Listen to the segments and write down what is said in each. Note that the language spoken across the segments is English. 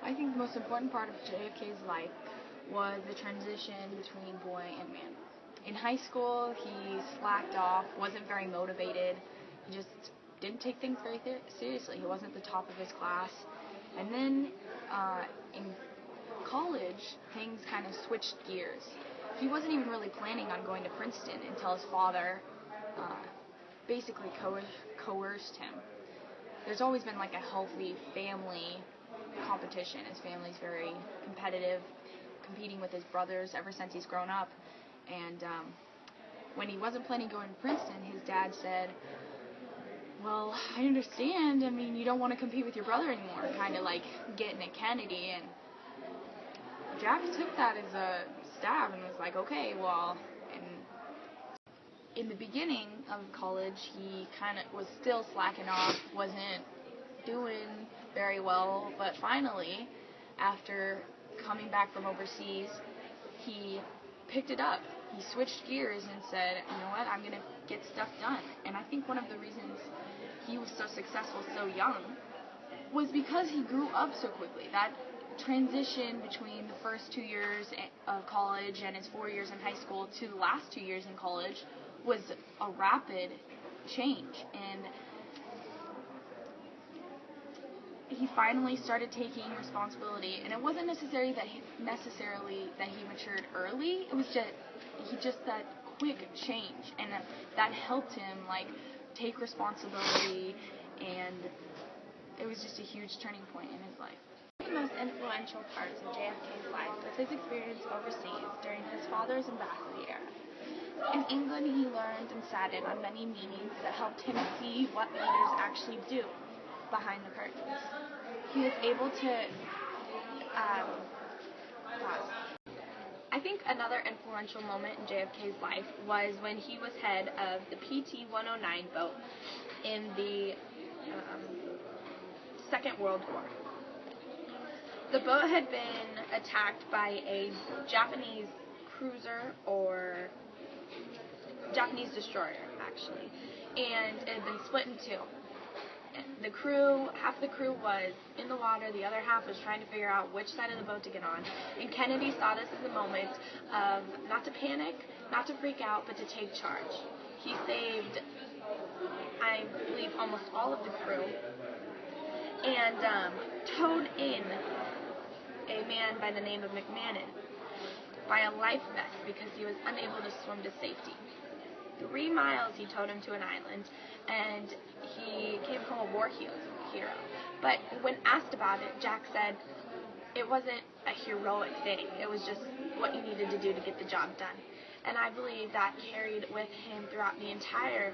I think the most important part of JFK's life was the transition between boy and man. In high school, he slacked off, wasn't very motivated. He just didn't take things very seriously. He wasn't the top of his class. And then in college, things kind of switched gears. He wasn't even really planning on going to Princeton until his father basically coerced him. There's always been like a healthy family competition. His family's very competitive, competing with his brothers ever since he's grown up. And when he wasn't planning going to Princeton, his dad said, well, I understand. I mean, you don't want to compete with your brother anymore, kind of like getting at Kennedy. And Jack took that as a stab and was like, okay, well, in the beginning of college, he kind of was still slacking off, wasn't doing very well, but finally, after coming back from overseas, he picked it up. He switched gears and said, you know what, I'm going to get stuff done. And I think one of the reasons he was so successful so young was because he grew up so quickly. That transition between the first 2 years of college and his 4 years in high school to the last 2 years in college was a rapid change. And he finally started taking responsibility, and it wasn't necessarily that he matured early. It was just that quick change, and that helped him like take responsibility, and it was just a huge turning point in his life. The most influential parts of JFK's life was his experience overseas during his father's ambassador era. In England, he learned and sat in on many meetings that helped him see what leaders actually do behind the curtains. He was able to I think another influential moment in JFK's life was when he was head of the PT-109 boat in the Second World War. The boat had been attacked by a Japanese cruiser or Japanese destroyer, actually, and it had been split in two. The crew, half the crew was in the water, the other half was trying to figure out which side of the boat to get on. And Kennedy saw this as a moment of not to panic, not to freak out, but to take charge. He saved, I believe, almost all of the crew, and towed in a man by the name of McMahon by a life vest because he was unable to swim to safety. 3 miles he towed him to an island, and he came home a war hero. But when asked about it, Jack said it wasn't a heroic thing. It was just what you needed to do to get the job done. And I believe that carried with him throughout the entire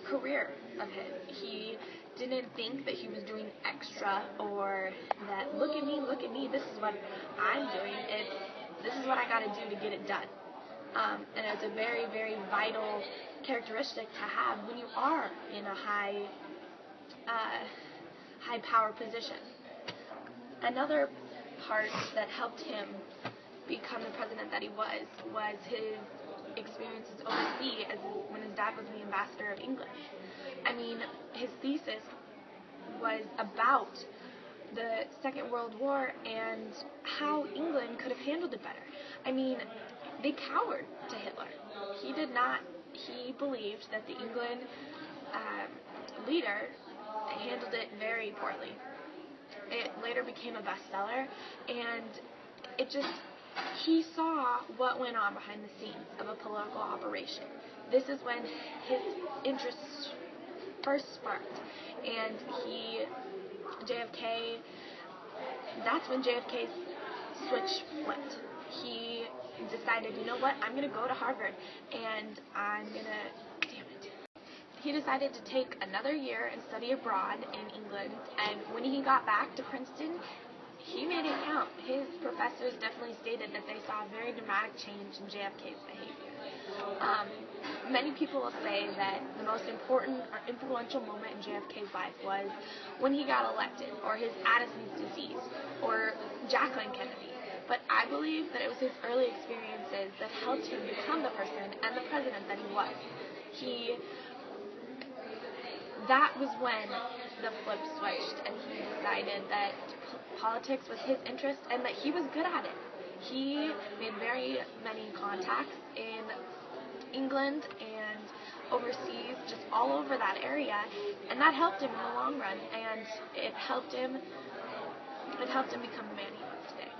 career of his. He didn't think that he was doing extra or that, look at me, this is what I'm doing. This is what I got to do to get it done. And it's a very, very vital characteristic to have when you are in a high power position. Another part that helped him become the president that he was his experiences overseas when his dad was the ambassador of England. I mean, his thesis was about the Second World War and how England could have handled it better. I mean, they cowered to Hitler. He believed that the England leader handled it very poorly. It later became a bestseller, and he saw what went on behind the scenes of a political operation. This is when his interests first sparked, and that's when JFK's switch flipped. He decided, you know what, I'm going to go to Harvard, and he decided to take another year and study abroad in England, and when he got back to Princeton, he made it count. His professors definitely stated that they saw a very dramatic change in JFK's behavior. Many people will say that the most important or influential moment in JFK's life was when he got elected, or his Addison's disease, or Jacqueline Kennedy. But I believe that it was his early experiences that helped him become the person and the president that he was. That was when the flip switched, and he decided that politics was his interest and that he was good at it. He made very many contacts in England and overseas, just all over that area, and that helped him in the long run, and it helped him become the man he was today.